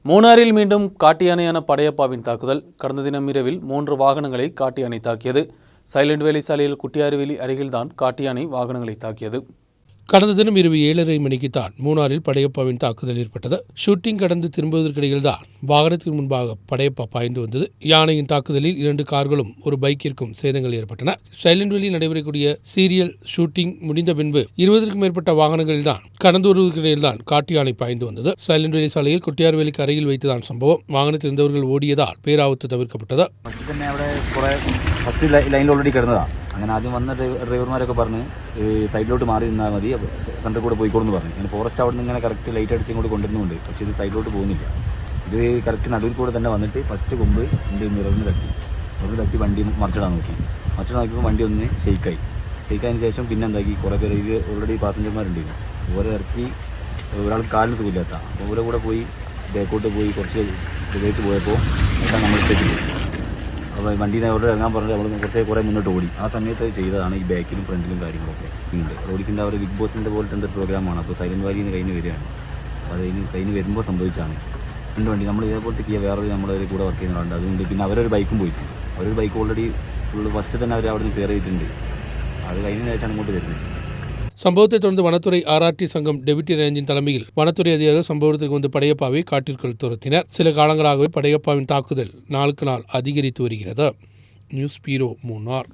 மூணாறில் மீண்டும் காட்டு யானையான படையப்பாவின் தாக்குதல். கடந்த தினம் இரவில் 3 வாகனங்களை காட்டு யானை தாக்கியது. சைலண்ட் வேலி சாலையில் குட்டியாறுவேலி அருகில்தான் காட்டு யானை வாகனங்களை தாக்கியது. கடந்த தினம் இரவு 7:30 மணிக்குத்தான் மூணாறில் படையப்பாவின் தாக்குதல் ஏற்பட்டது. ஷூட்டிங் கடந்து திரும்புவதற்கிடையில் தான் வாகனத்திற்கு முன்பாக படையப்பா பாய்ந்து வந்தது. யானையின் தாக்குதலில் 2 கார்களும் ஒரு பைக்கிற்கும் சேதங்கள் ஏற்பட்டன. சைலண்ட் வேலியில் நடைபெறக்கூடிய சீரியல் ஷூட்டிங் முடிந்த பின்பு 20க்கும் மேற்பட்ட வாகனங்களில் தான் கடந்து வருவதற்கிடையில் தான் காட்டு யானை பாய்ந்து வந்தது. சைலண்ட் வேலி சாலையில் குட்டியாறுவேலிக்கு அருகில் வைத்துதான் சம்பவம். വാഹനത്തിൽ இருந்தவர்கள் ഓടിയதாൽ പേരാവത്ത് തവിർക്കപ്പെട്ടത്. ഫസ്റ്റ് ലൈനിൽ ഓൾറെഡി കിടന്നതാണ്. അങ്ങനെ ആദ്യം വന്ന ഡ്രൈവർമാരൊക്കെ പറഞ്ഞ് സൈഡിലോട്ട് മാറി നിന്നാൽ മതി, സെൻറ്ററിൽ കൂടെ പോയിക്കോളെന്ന് പറഞ്ഞു. അങ്ങനെ ഫോറസ്റ്റ് അവിടെ നിന്ന് ഇങ്ങനെ കറക്റ്റ് ലൈറ്റ് അടിച്ച് ഇങ്ങോട്ട് കൊണ്ടുവരുന്നുണ്ട്. പക്ഷേ ഇത് സൈഡിലോട്ട് പോകുന്നില്ല. ഇത് കറക്റ്റ് നടുവിൽ കൂടെ തന്നെ വന്നിട്ട് ഫസ്റ്റ് കൊമ്പ് എൻ്റെ മിററിന് തട്ടി വണ്ടി മറിച്ചിടാൻ നോക്കിയപ്പോൾ വണ്ടി ഒന്ന് ഷെയ്ക്കായതിന് ശേഷം പിന്നെ എന്താക്കി കുറേ പേര് ഇത് ഓൾറെഡി പാസഞ്ചർമാരുണ്ടായിരുന്നു. ഓരോ ഇറക്കി ഒരാൾക്ക് കാലിന് സുഖമില്ലാത്ത അപ്പോൾ ഓരോ കൂടെ പോയി ബേക്കോട്ട് പോയി കുറച്ച് പ്രദേശത്ത് പോയപ്പോൾ നമ്മൾ തെറ്റില്ല. അപ്പോൾ വണ്ടീനെ അവിടെ ഇറങ്ങാൻ പറഞ്ഞിട്ട് നമ്മൾ കുറേ മുന്നോട്ട് ഓടി. ആ സമയത്ത് ചെയ്തതാണ് ഈ ബാക്കിലും ഫ്രണ്ടിലും കാര്യങ്ങളൊക്കെ ഉണ്ട്. റോഡിക്കിൻ്റെ അവർ ബിഗ് ബോസിൻ്റെ പോലത്തെ പ്രോഗ്രാമാണ്. അപ്പോൾ സൈലന്റ് വാലിയിൽ നിന്ന് കഴിഞ്ഞ് വരികയാണ്. അപ്പോൾ അതിന് കഴിഞ്ഞ് വരുമ്പോൾ സംഭവിച്ചാണ്. രണ്ട് വണ്ടി നമ്മൾ ഇതേപോലത്തെ വേറൊരു നമ്മളൊരു കൂടെ വർക്ക് ചെയ്യുന്നുണ്ട്. അതുകൊണ്ട് പിന്നെ അവരൊരു ബൈക്കും പോയിട്ടുണ്ട്. അവരൊരു ബൈക്ക് ഓൾറെഡി ഫുള്ള് ഫസ്റ്റ് തന്നെ അവർ അവിടെ നിന്ന് ക്ലിയർ ചെയ്തിട്ടുണ്ട്. അത് കഴിഞ്ഞ ശേഷമാണ് ഇങ്ങോട്ട് വരുന്നത്. சம்பவத்தை தொடர்ந்து வனத்துறை RRT சங்கம் டெபுட்டி ரேஞ்சின் தலைமையில் வனத்துறை அதிகாரிகள் சம்பவத்திற்கு வந்து படையப்பாவை காட்டிற்குள் துரத்தினர். சில காலங்களாகவே படையப்பாவின் தாக்குதல் நாளுக்கு நாள் அதிகரித்து வருகிறது. நியூஸ் பீரோ மூணார்.